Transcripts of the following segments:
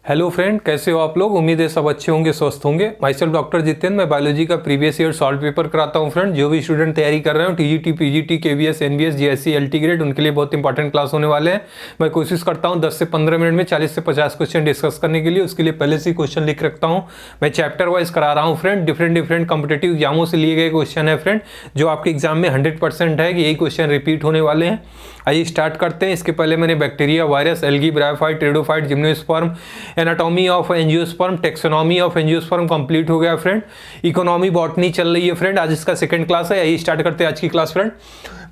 Hello friend, कैसे हो आप लोग। उम्मीद है सब अच्छे होंगे, स्वस्थ होंगे। माई सेल्फ डॉक्टर जितेंद्र, मैं बायोलॉजी का प्रीवियस ईयर सॉल्व पेपर कराता हूँ। फ्रेंड, जो भी स्टूडेंट तैयारी कर रहे हो TGT, PGT, KVS, NBS, GSC, LT grade, उनके लिए बहुत इंपॉर्टेंट क्लास होने वाले हैं। मैं कोशिश करता हूँ 10 से 15 मिनट में 40 से 50 क्वेश्चन डिस्कस करने के लिए। उसके लिए पहले से क्वेश्चन लिख रखता हूँ। मैं चैप्टर वाइज करा रहा हूँ फ्रेंड। डिफरेंट कॉम्पिटेटिव एग्जामों से लिए गए क्वेश्चन है फ्रेंड, जो आपके एग्जाम में 100% है कि यही क्वेश्चन रिपीट होने वाले हैं। आइए स्टार्ट करते हैं। इसके पहले मैंने bacteria, virus, algae, bryophyte, pteridophyte, gymnosperm, anatomy of angiosperm, taxonomy of angiosperm complete हो गया फ्रेंड। इकोनॉमी बॉटनी चल रही है फ्रेंड, आज इसका सेकंड क्लास है। आइए स्टार्ट करते हैं आज की क्लास फ्रेंड।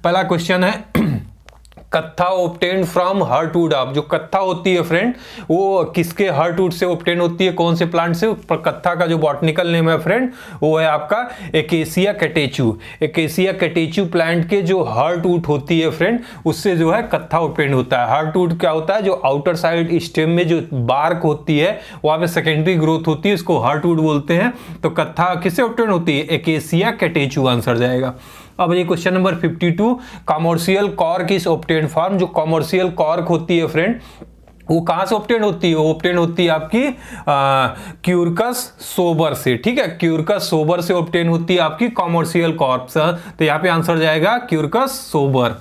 पहला क्वेश्चन है कत्था ऑब्टेन फ्रॉम हार्टवुड ऑफ। जो कत्था होती है फ्रेंड, वो किसके हार्टवुड से ऑब्टेन होती है, कौन से प्लांट से। कत्था का जो बॉटनिकल नेम है फ्रेंड, वो है आपका acacia catechu. Acacia catechu plant के जो हार्टवुड होती है फ्रेंड, उससे जो है कत्था ऑब्टेन होता है। हार्टवुड क्या होता है, जो आउटर साइड स्टेम में जो बार्क होती है, वहां पे सेकेंडरी ग्रोथ होती है, इसको हार्टवुड बोलते हैं। तो कत्था किससे ऑब्टेन होती है, एकेसिया कैटेचू आंसर जाएगा। अब ये question number 52, commercial cork is obtain from. जो कॉमर्शियल कॉर्क होती है फ्रेंड, वो कहां से ऑब्टेन होती है, वो ऑब्टेन होती है आपकी क्यूरकस सोबर से। ठीक है, क्यूरकस सोबर से ऑब्टेन होती है आपकी कॉमर्शियल कॉर्क। तो यहाँ पे आंसर जाएगा क्यूरकस सोबर।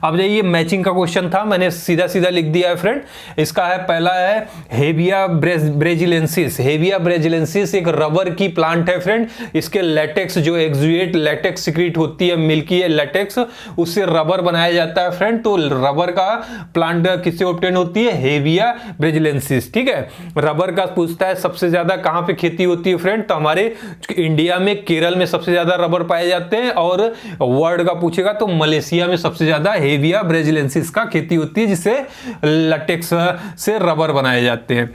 अब ये मैचिंग का क्वेश्चन था, मैंने सीधा सीधा लिख दिया है फ्रेंड। इसका है, पहला है हेविया ब्रेजिलेंसिस। हेविया ब्रेजिलेंसिस एक रबर की प्लांट है फ्रेंड। इसके लेटेक्स, जो एक्सुएट लेटेक्स सिक्रीट होती है, मिल्की लेटेक्स, उससे रबर बनाया जाता है फ्रेंड। तो रबर का प्लांट किससे ऑब्टेन होती है, हेविया ब्रेजिलेंसिस। ठीक है, रबर का पूछता है सबसे ज्यादा कहां पे खेती होती है फ्रेंड, तो हमारे इंडिया में केरल में सबसे ज्यादा रबर पाए जाते हैं। और वर्ल्ड का पूछेगा तो मलेशिया में सबसे ज्यादा हेविया ब्रेजिलेंसिस का खेती होती है, जिससे लेटेक्स से रबर बनाए जाते हैं।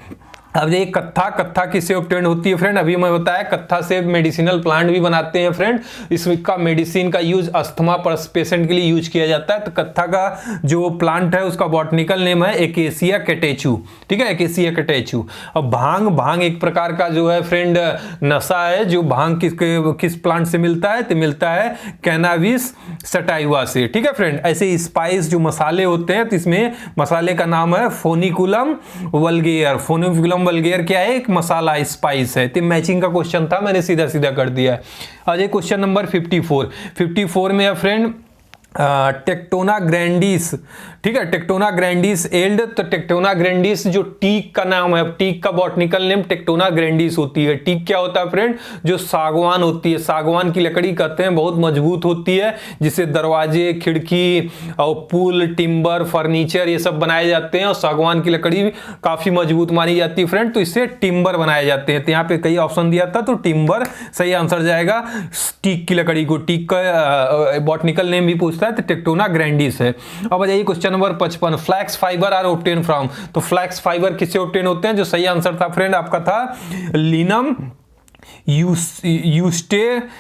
अब ये कत्था किससे ऑब्टेन होती है फ्रेंड, अभी मैं बताया कत्था से मेडिसिनल प्लांट भी बनाते हैं फ्रेंड। इसका मेडिसिन का यूज अस्थमा पेशेंट के लिए यूज किया जाता है। तो कत्था का जो प्लांट है उसका बॉटनिकल नेम है एकेसिया कैटेचू। ठीक है, एकेसिया कैटेचू। अब भांग एक प्रकार का जो है फ्रेंड नशा है। जो भांग किस प्लांट से मिलता है, तो मिलता है कैनाबिस सटाइवा से। ठीक है फ्रेंड, ऐसे स्पाइस जो मसाले होते हैं, तो इसमें मसाले का नाम है फोनिकुलम वल्गेयर। फोनिकुलम वल्गेयर क्या है, एक मसाला स्पाइस है। तो मैचिंग का क्वेश्चन था, मैंने सीधा सीधा कर दिया है। आज ये क्वेश्चन नंबर 54 में है फ्रेंड टेक्टोना ग्रैंडिस। ठीक है, टेक्टोना ग्रैंडिस एल्ड। तो टेक्टोना ग्रैंडिस जो टीक का नाम है, टीक का बॉटनिकल नेम टेक्टोना ग्रैंडिस होती है। टीक क्या होता है फ्रेंड, जो सागवान होती है, सागवान की लकड़ी कहते हैं, बहुत मजबूत होती है, जिससे दरवाजे, खिड़की और पुल, टिम्बर, फर्नीचर ये सब बनाए जाते हैं। और सागवान की लकड़ी काफी मजबूत मानी जाती है फ्रेंड, तो इससे टिम्बर बनाए जाते हैं। तो यहाँ पे कई ऑप्शन दिया था, तो टिम्बर सही आंसर जाएगा। टीक की लकड़ी को टीक का बॉटनिकल नेम भी पूछता है, तो टेक्टोना ग्रैंडिस है। अब आ जाइए question number 55, flax fibre are obtain from. तो फ्लैक्स फाइबर किससे ऑब्टेन होते हैं, जो सही आंसर था फ्रेंड आपका था लिनम यूस्टेटिसिमम।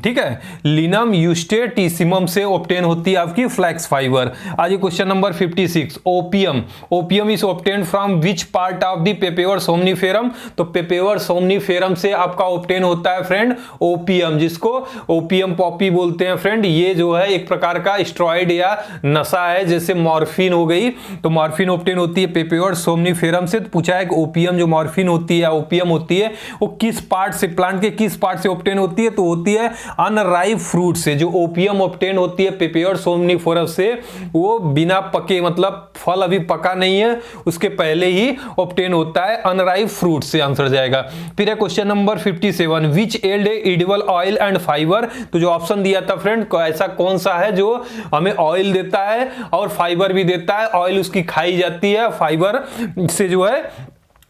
ठीक है, लिनम यूस्टेटिसिमम से ऑब्टेन होती है आपकी फ्लैक्स फाइबर। आज ये question number 56, opium is obtain from which part of the papaver somniferum. तो पेपेवर सोमनीफेरम से आपका ऑब्टेन होता है फ्रेंड ओपियम, जिसको ओपियम पॉपी बोलते हैं फ्रेंड। ये जो है एक प्रकार का स्टेरॉइड या नशा है, जैसे मॉर्फिन हो गई। तो मॉर्फिन ऑब्टेन होती है पेपेवर सोमनीफेरम से। तो पूछा है कि ओपियम जो मॉर्फिन होती है, ओपियम होती है, वो किस पार्ट से, प्लांट के किस पार्ट से ऑब्टेन होती है, तो होती है अनराइप फ्रूट से। जो ओपियम ऑब्टेन होती है पेपेवर सोमनीफेरम से, वो बिना पके, मतलब फल अभी पका नहीं है उसके पहले ही ऑब्टेन होता है, अनराइप फ्रूट से आंसर जाएगा। फिर है question number 57, which yield edible oil and fibre. तो जो ऑप्शन दिया था फ्रेंड, ऐसा कौन सा है जो हमें ऑयल देता है और फाइबर भी देता है। ऑयल उसकी खाई जाती है, फाइबर से जो है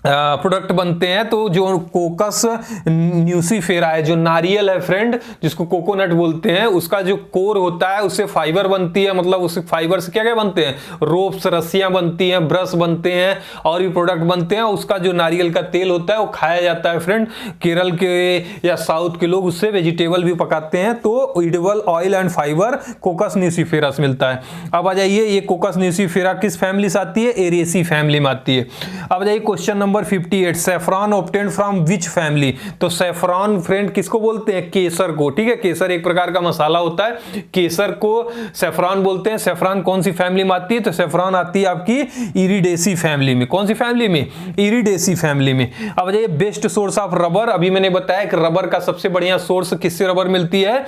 प्रोडक्ट बनते हैं। तो जो कोकस न्यूसीफेरा है, जो नारियल है फ्रेंड, जिसको कोकोनट बोलते हैं, उसका जो कोर होता है उससे फाइबर बनती है। मतलब उस फाइबर से क्या क्या बनते हैं, रोप्स, रस्सियां बनती हैं, ब्रश बनते हैं, और भी प्रोडक्ट बनते हैं। उसका जो नारियल का तेल होता है वो खाया जाता है फ्रेंड। केरल के या साउथ के लोग उससे वेजिटेबल भी पकाते हैं। तो edible oil and fibre कोकस nucifera से मिलता है। अब आ जाइए, ये कोकस न्यूसीफेरा किस फैमिली से आती है, एरेसी फैमिली में आती है। अब आ जाइए question number 58, saffron obtained from which family. तो सेफ्रॉन फ्रेंड किसको बोलते हैं? केसर को। ठीक है, केसर एक प्रकार का मसाला होता है, केसर को सेफ्रॉन बोलते हैं। सेफ्रॉन कौन सी फैमिली में आती है? तो सेफ्रॉन आती है आपकी इरिडेसी फैमिली में। कौन सी फैमिली में? इरिडेसी फैमिली में। अब जाइए बेस्ट सोर्स ऑफ रबर। अभी मैंने बताया कि रबर का सबसे बढ़िया सोर्स किससे रबर मिलती है?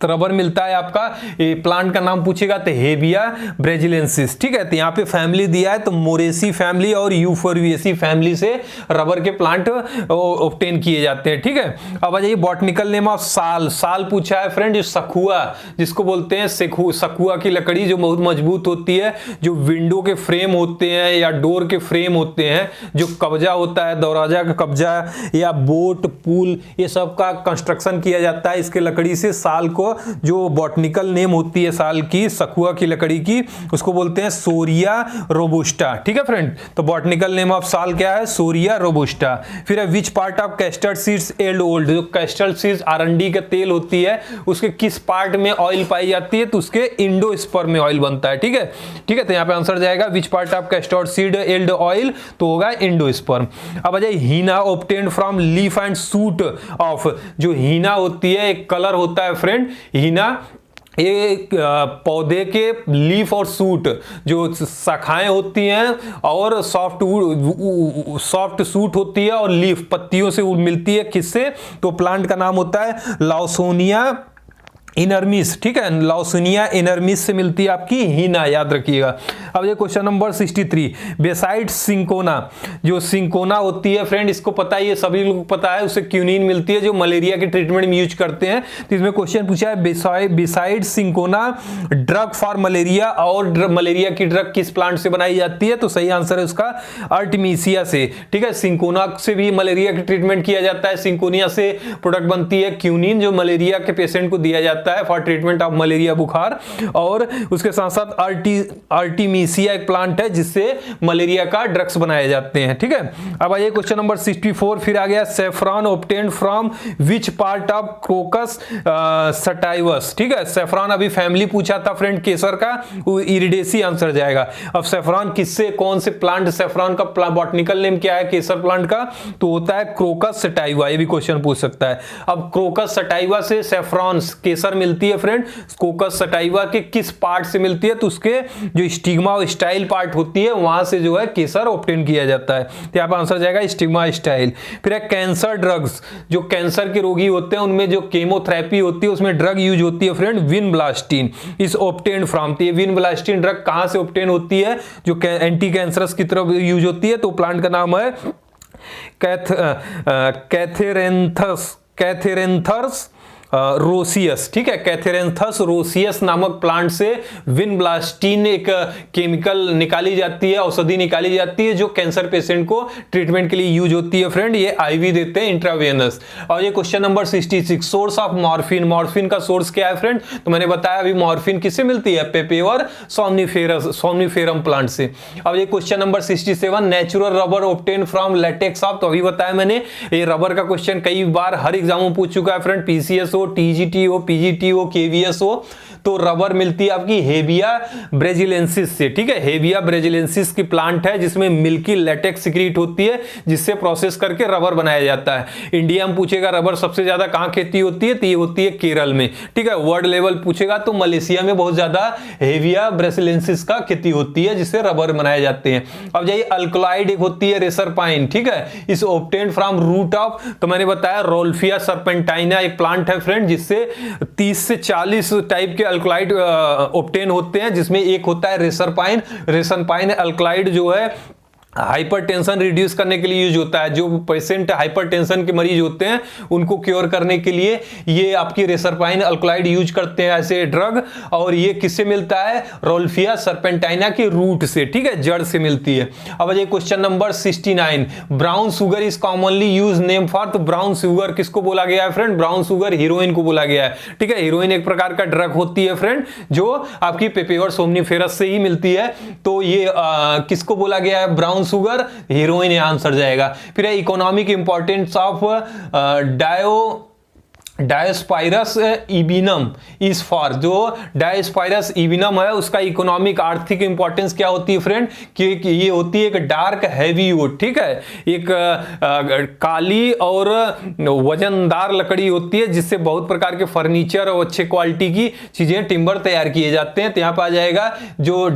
तो रबर मिलता है आपका, ये प्लांट का नाम पूछेगा तो हेविया ब्रेजिलेंसिस। ठीक है, तो यहाँ पे फैमिली दिया है तो मोरेसी फैमिली और यूफोर्बिएसी फैमिली से रबर के प्लांट ऑब्टेन किए जाते हैं। ठीक है, अब आ जाइए बॉटनिकल नेम ऑफ साल। साल पूछा है फ्रेंड, जो सखुआ जिसको बोलते हैं, सखुआ की लकड़ी जो बहुत मजबूत होती है, जो विंडो के फ्रेम होते हैं या डोर के फ्रेम होते हैं, जो कब्जा होता है, दरवाजा का कब्जा या बोट पुल, ये सब का कंस्ट्रक्शन किया जाता है इसके लकड़ी से। साल को जो बॉटनिकल नेम होती है साल की, सखुआ की लकड़ी की, उसको बोलते हैं सोरिया रोबुस्टा। ठीक है फ्रेंड, तो बॉटनिकल नेम ऑफ साल क्या है? Shorea robusta. फिर है which part of castor seeds yield oil. जो कैस्टर्ड सीड्स आरंडी का तेल होती है, उसके किस पार्ट में ऑयल पाई जाती है? तो उसके इंडोस्पर्म में ऑयल बनता है। ठीक है, ठीक है, तो यहाँ पे आंसर जाएगा which part of castor seed yield oil, तो होगा इंडोस्पर्म। अब आ जाए henna obtained from leaf and shoot of. जो हीना होती है एक कलर होता है फ्रेंड, हीना ये पौधे के लीफ और सूट, जो शाखाएं होती हैं और सॉफ्ट सूट होती है और लीफ पत्तियों से मिलती है। किससे? तो प्लांट का नाम होता है लॉसोनिया इनर्मिस। ठीक है, लॉसोनिया इनर्मिस से मिलती है आपकी हीना, याद रखिएगा। अब ये क्वेश्चन नंबर 63, बेसाइड सिंकोना। जो सिंकोना होती है फ्रेंड, इसको पता है, ये सभी लोग को पता है, उससे क्यूनिन मिलती है जो मलेरिया के ट्रीटमेंट में यूज करते हैं। तो इसमें क्वेश्चन पूछा है beside cinchona drug for malaria, और मलेरिया की ड्रग किस प्लांट से बनाई जाती है? तो सही आंसर है उसका आर्टेमिसिया से। ठीक है, सिंकोना से भी मलेरिया का ट्रीटमेंट किया जाता है। सिंकोनिया से प्रोडक्ट बनती है क्यूनिन, जो मलेरिया के पेशेंट को दिया जाता है फॉर ट्रीटमेंट ऑफ मलेरिया बुखार। और उसके साथ साथ आर्टेमिसिया एक प्लांट है जिससे मलेरिया का ड्रग्स बनाए जाते हैं। ठीक है, अब आइए क्वेश्चन नंबर 64, फिर आ गया saffron obtained from which part of crocus sativus. ठीक है, सेफ्रॉन अभी फैमिली पूछा था फ्रेंड केसर का, वो इरिडेसी आंसर जाएगा। अब सेफ्रॉन किससे, कौन से प्लांट, सेफ्रॉन का बॉटनिकल नेम क्या है केसर प्लांट का? तो होता है क्रोकस सटाइवा। ये भी क्वेश्चन पूछ सकता है। अब क्रोकस सटाइवा से सेफ्रॉन केसर मिलती है फ्रेंड, क्रोकस सटाइवा के किस पार्ट से मिलती है? तो उसके जो स्टिग्मा और स्टाइल पार्ट होती है वहां से जो है केसर ऑब्टेन किया जाता है। तो यहाँ पे आंसर जाएगा स्टिग्मा स्टाइल। फिर है कैंसर ड्रग्स। जो कैंसर के रोगी होते हैं उनमें जो केमोथेरेपी होती है उसमें ड्रग यूज होती है friend vinblastine is obtained from. तो ये विनब्लास्टिन ड्रग कहां से ऑब्टेन होती है? जो एंटी कैंसरस की तरफ यूज होती है। तो प्लांट का नाम है कैथेरेंथस रोसियस। ठीक है, कैथेरेंथस रोसियस नामक प्लांट से विनब्लास्टिन एक केमिकल निकाली जाती है, औषधि निकाली जाती है जो कैंसर पेशेंट को ट्रीटमेंट के लिए यूज होती है फ्रेंड। ये आईवी देते हैं, इंट्रावेनस। और ये question number 66, source of morphine. Morphine का सोर्स क्या है फ्रेंड? तो मैंने बताया अभी मॉर्फिन किससे मिलती है? पेपेवर सोमनिफेरम प्लांट से। अब ये question number 67, natural rubber obtain from latex of. तो अभी बताया मैंने, ये रबर का क्वेश्चन कई बार हर एग्जाम में पूछ चुका है फ्रेंड, पीसीएस हो, टीजीटी हो, पीजीटी हो, केवीएस हो। तो रबर मिलती है आपकी हेविया ब्रेजिलेंसिस से। ठीक है, हेविया ब्रेजिलेंसिस की प्लांट है जिसमें मिल्की लेटेक्स सिक्रीट होती है जिससे प्रोसेस करके रबर बनाया जाता है। इंडिया में पूछेगा रबर सबसे ज्यादा कहां खेती होती है? तो ये होती है केरल में। ठीक है, वर्ल्ड लेवल पूछेगा तो मलेशिया में बहुत ज्यादा हेविया ब्रेजिलेंसिस का खेती होती है जिससे रबर बनाए जाते हैं। अब जाइए अल्कलॉइड एक होती है रेसर पाइन। ठीक है, इस ऑब्टेन्ड फ्रॉम रूट ऑफ, तो मैंने बताया रोल्फिया सर्पेंटाइना एक प्लांट है फ्रेंड जिससे 30 से 40 टाइप के अल्कलॉइड ऑब्टेन होते हैं, जिसमें एक होता है racer pine. Racer pine alkaloid जो है हाइपरटेंशन रिड्यूस करने के लिए यूज होता है। जो पेशेंट हाइपरटेंशन के मरीज होते हैं उनको क्योर करने के लिए ये आपकी रेसरपाइन अल्कलॉइड यूज करते हैं ऐसे ड्रग। और ये किससे मिलता है? रोल्फिया सर्पेंटाइना के रूट से। ठीक है, जड़ से मिलती है। अब ये question number 69, brown sugar is commonly use name for. तो ब्राउन शुगर किसको बोला गया है फ्रेंड? ब्राउन शुगर हीरोइन को बोला गया है। ठीक है, हीरोइन एक प्रकार का ड्रग होती है फ्रेंड जो आपकी पेपेवर सोमनिफेरस से ही मिलती है। तो ये किसको बोला गया है? ब्राउन शुगर, हीरोइन आंसर जाएगा। फिर economic importance of Diospyros ebenum is for, जो डायोस्पाइरस इबिनम है उसका इकोनॉमिक आर्थिक इंपॉर्टेंस क्या होती है फ्रेंड, कि ये होती है एक डार्क हैवी वुड, ठीक है, एक काली और वजनदार लकड़ी होती है जिससे बहुत प्रकार के फर्नीचर और अच्छे क्वालिटी की चीजें टिम्बर तैयार किए जाते हैं। तो यहाँ पर आ जाएगा जो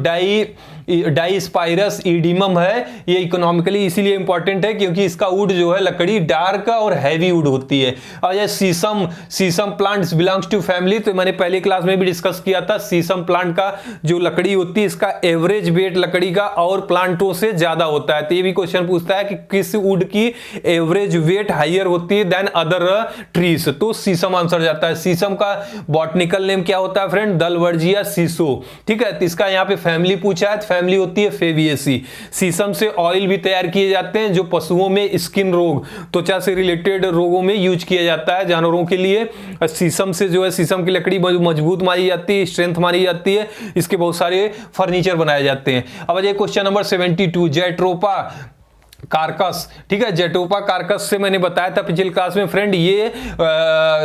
डाईस्पाइरस इडिमम है, ये इकोनॉमिकली इसीलिए इंपॉर्टेंट है क्योंकि इसका वुड जो है लकड़ी डार्क और हैवी वुड होती है। और ये सीसम प्लांट्स बिलोंग्स टू फैमिली, तो मैंने पहली क्लास में भी डिस्कस किया था, सीसम प्लांट का जो लकड़ी होती है इसका एवरेज वेट लकड़ी का और प्लांटों से ज्यादा होता है। तो ये भी क्वेश्चन पूछता है कि किस वुड की एवरेज वेट हाइयर होती है देन अदर ट्रीज, तो सीसम आंसर जाता है। सीसम का बॉटनिकल नेम क्या होता है फ्रेंड, दलवर्जिया सीसो, ठीक है। तो इसका यहाँ पे फैमिली पूछा है, फैमिली होती है फेविएसी। सीसम से ऑयल भी तैयार किए जाते हैं जो पशुओं में स्किन रोग, त्वचा से रिलेटेड रोगों में यूज किया जाता है जानवरों के लिए। सीसम से जो है सीसम की लकड़ी मजबूत मानी जाती है, स्ट्रेंथ मानी जाती है, इसके बहुत सारे फर्नीचर बनाए जाते हैं। अब ये क्वेश्चन नंबर 72, जेट्रोपा कार्कस, ठीक है, जेट्रोपा कार्कस से मैंने बताया था पिछली क्लास में फ्रेंड, ये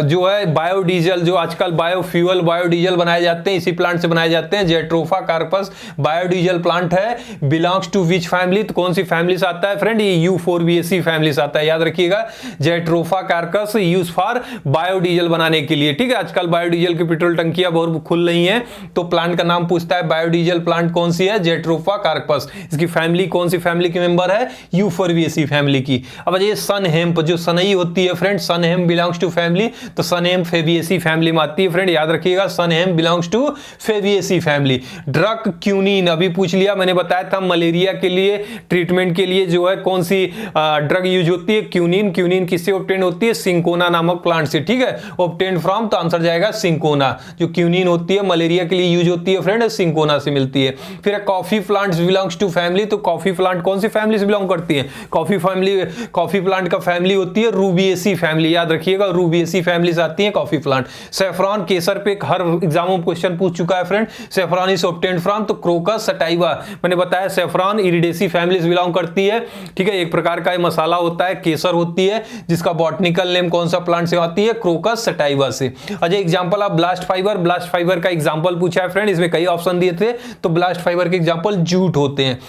जो है बायोडीजल, जो आजकल बायोफ्यूल बायोडीजल बनाए जाते हैं इसी प्लांट से बनाए जाते हैं। जेट्रोपा कार्कस बायोडीजल प्लांट है, बिलोंग्स टू विच फैमिली, तो कौन सी फैमिली से आता है फ्रेंड, ये U4BAC फैमिली से आता है, याद रखिएगा। Jatropha carcass use for biodiesel बनाने के लिए, ठीक है। आजकल बायोडीजल की पेट्रोल टंकियां बहुत खुल रही हैं, तो प्लांट का नाम पूछता है बायोडीजल प्लांट कौन सी है, जेट्रोपा कार्कस। इसकी फैमिली कौन सी फैमिली के मेंबर है, U4BAC फैमिली की। अब ये सन हेम्प, जो सनई होती है friend, sun hemp belongs to family, तो सन हेम्प फेबिएसी फैमिली में आती है फ्रेंड, याद रखिएगा, sunn hemp belongs to Fabaceae family. Drug quinine अभी पूछ लिया, मैंने बताया था मलेरिया के लिए ट्रीटमेंट के लिए जो है कौन सी ड्रग यूज होती है, क्यूनिन। क्यूनिन किससे ऑब्टेन होती है, सिंकोना नामक प्लांट से, ठीक है, ऑब्टेन फ्रॉम, तो आंसर जाएगा सिंकोना। जो क्यूनिन होती है मलेरिया के लिए यूज होती है फ्रेंड, सिंकोना से मिलती है। फिर coffee plants belongs to family, तो कॉफी प्लांट कौन सी फैमिली से बिलोंग करती है, कॉफी फैमिली, कॉफी प्लांट का फैमिली होती है रूबिएसी फैमिली, याद रखिएगा, रूबिएसी फैमिली से आती है कॉफी प्लांट। सैफरॉन, केसर पे हर एग्जाम में क्वेश्चन पूछ चुका है friend, saffron is obtained from, तो क्रोकस सटाइवा, मैंने बताया सैफरॉन इरिडेसी फैमिली से बिलोंग करती है, ठीक है। एक प्रकार का मसाला होता है, केसर होती है, जिसका बॉटनिकल नेम कौन सा प्लांट से आती है, क्रोकस सटाइवा से। अच्छा example of blast fibre, blast fibre का एग्जांपल पूछा है फ्रेंड, इसमें कई ऑप्शन दिए थे, तो ब्लास्ट फाइबर के एग्जांपल जूट होते हैं।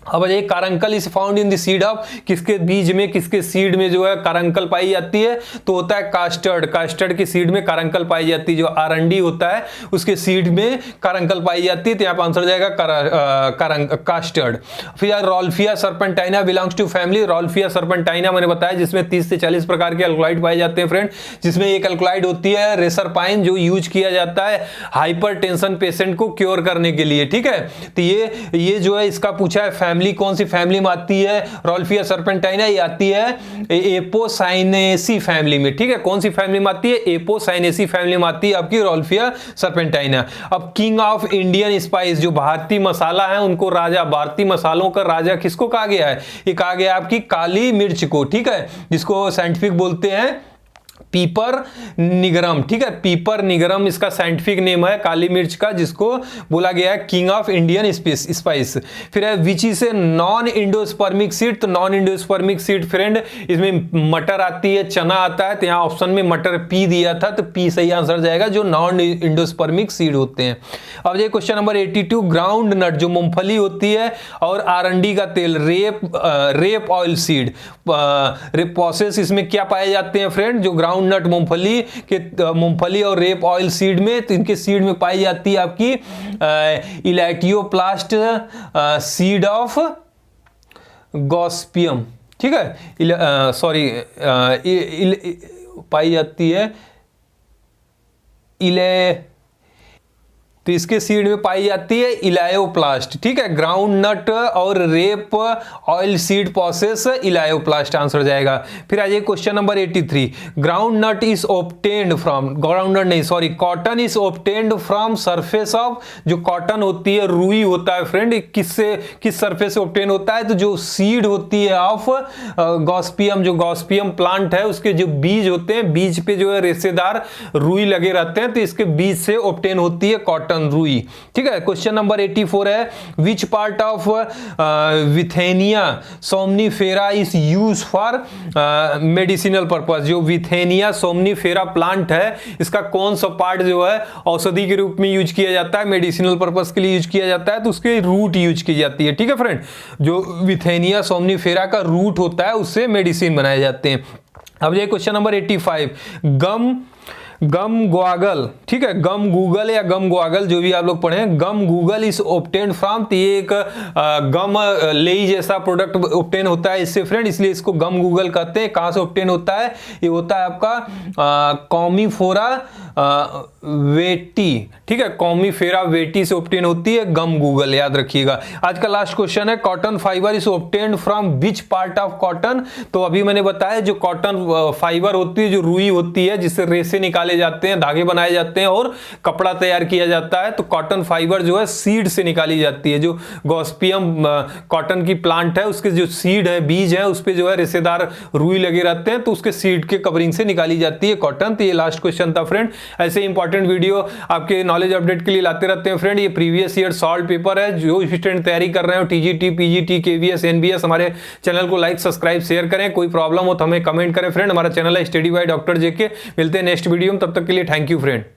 अब ये caruncle is found in the seed of, किसके बीज में, किसके सीड में जो है कारंकल पाई जाती है, तो होता है कास्टर्ड, कास्टर्ड की सीड में कारंकल पाई जाती है, जो आरंडी होता है उसके सीड में कारंकल पाई जाती है, तो यहाँ पर आंसर जाएगा कास्टर्ड। फिर Rauwolfia serpentina belongs to family, Rauwolfia serpentina मैंने बताया जिसमें 30 से 40 प्रकार के अल्कलॉइड पाए जाते हैं फ्रेंड, जिसमें एक अल्कलॉइड होती है रेसरपाइन, जो यूज किया जाता है हाइपरटेंशन पेशेंट को क्योर करने के लिए, ठीक है। तो ये जो है इसका पूछा है फैमिली कौन सी फैमिली में आती है, रोल्फिया सर्पेंटाइना, ये आती है एपोसाइनेसी फैमिली में, ठीक है। कौन सी फैमिली में आती है, एपोसाइनेसी फैमिली में आती है आपकी रोल्फिया सर्पेंटाइना। अब किंग ऑफ इंडियन स्पाइस, जो भारतीय मसाला है उनको राजा, भारतीय मसालों का राजा किसको कहा गया है, ये कहा गया आपकी काली मिर्च को, ठीक है, जिसको साइंटिफिक बोलते हैं पीपर निगरम, ठीक है, पीपर निगरम इसका साइंटिफिक नेम है काली मिर्च का, जिसको बोला गया है किंग ऑफ इंडियन स्पाइस। फिर है which is a non endospermic seed, तो नॉन इंडोस्पर्मिक सीड फ्रेंड इसमें मटर आती है, चना आता है, तो यहाँ ऑप्शन में मटर पी दिया था, तो पी सही आंसर जाएगा, जो नॉन इंडोस्पर्मिक सीड होते हैं। अब ये क्वेश्चन नंबर 82, ग्राउंड नट, जो मूंगफली होती है, और आरंडी का तेल, रेप ऑयल सीड, प्रोसेस इसमें क्या पाए जाते हैं फ्रेंड, जो ग्राउंड नट मूंगफली और रेप ऑयल सीड में, तो इनके सीड में पाई जाती है आपकी इलेटियोप्लास्ट सीड ऑफ गॉस्पियम, ठीक है, सॉरी पाई जाती है तो इसके सीड में पाई जाती है इलायोप्लास्ट, ठीक है। ग्राउंड नट और rape oil seed process elaioplast answer जाएगा। फिर आ जाइए question number 83, ground nut is obtained from, ground nut नहीं sorry, cotton is obtained from surface of, जो कॉटन होती है रुई होता है फ्रेंड, किस सरफेस से ऑब्टेन होता है, तो जो सीड होती है ऑफ गॉस्पियम, जो गॉस्पियम प्लांट है उसके जो बीज होते हैं, बीज पे जो है रेशेदार रुई लगे रहते हैं, तो इसके बीज से ऑब्टेन होती है कॉटन, कॉटन रुई। ठीक है, क्वेश्चन नंबर 84 है, which part of Withania somnifera is use for medicinal purpose. जो विथेनिया सोमनीफेरा प्लांट है, इसका कौन सा पार्ट जो है औषधि के रूप में यूज किया जाता है, मेडिसिनल पर्पस के लिए यूज किया जाता है, तो उसके रूट यूज की जाती है। ठीक है फ्रेंड, जो विथेनिया सोमनीफेरा का रूट होता है उससे मेडिसिन बनाए जाते हैं। अब ये क्वेश्चन नंबर 85, गम गुआगल। ठीक है, गम गूगल या गम गुआगल जो भी आप लोग पढ़े, गम गूगल इज ऑब्टेन्ड फ्रॉम, तो ये एक गम लेई जैसा प्रोडक्ट ऑब्टेन होता है इससे फ्रेंड, इसलिए इसको गम गूगल कहते हैं। कहां से ऑब्टेन होता है, ये होता है आपका कॉमीफोरा वेटी। ठीक है, कॉमीफेरा वेटी से ऑब्टेन होती है गम गूगल, याद रखिएगा। आज का लास्ट क्वेश्चन है, cotton fibre is obtained from which part of cotton. तो अभी मैंने बताया जो कॉटन फाइबर होती है, जो रुई होती है, जिससे रेशे निकाले जाते हैं, धागे बनाए जाते हैं और कपड़ा तैयार किया जाता है, तो कॉटन फाइबर जो है सीड से निकाली जाती है। जो गॉस्पियम कॉटन की प्लांट है, उसके जो सीड है, बीज है, उस पे जो है रेशेदार रुई लगे रहते हैं, तो उसके सीड के कवरिंग से निकाली जाती है कॉटन। तो ये लास्ट क्वेश्चन था फ्रेंड। ऐसे इंपॉर्टेंट वीडियो आपके नॉलेज अपडेट के लिए लाते रहते हैं फ्रेंड। ये प्रीवियस ईयर सॉल्व पेपर है, जो स्टूडेंट तैयारी कर रहे हो टीजीटी, पीजीटी, केवीएस, एनबीएस, हमारे चैनल को लाइक, सब्सक्राइब, शेयर करें। कोई प्रॉब्लम हो तो हमें कमेंट करें फ्रेंड। हमारा चैनल है स्टडी बाय डॉक्टर जेके। मिलते हैं नेक्स्ट वीडियो में, तब तक के लिए थैंक यू फ्रेंड।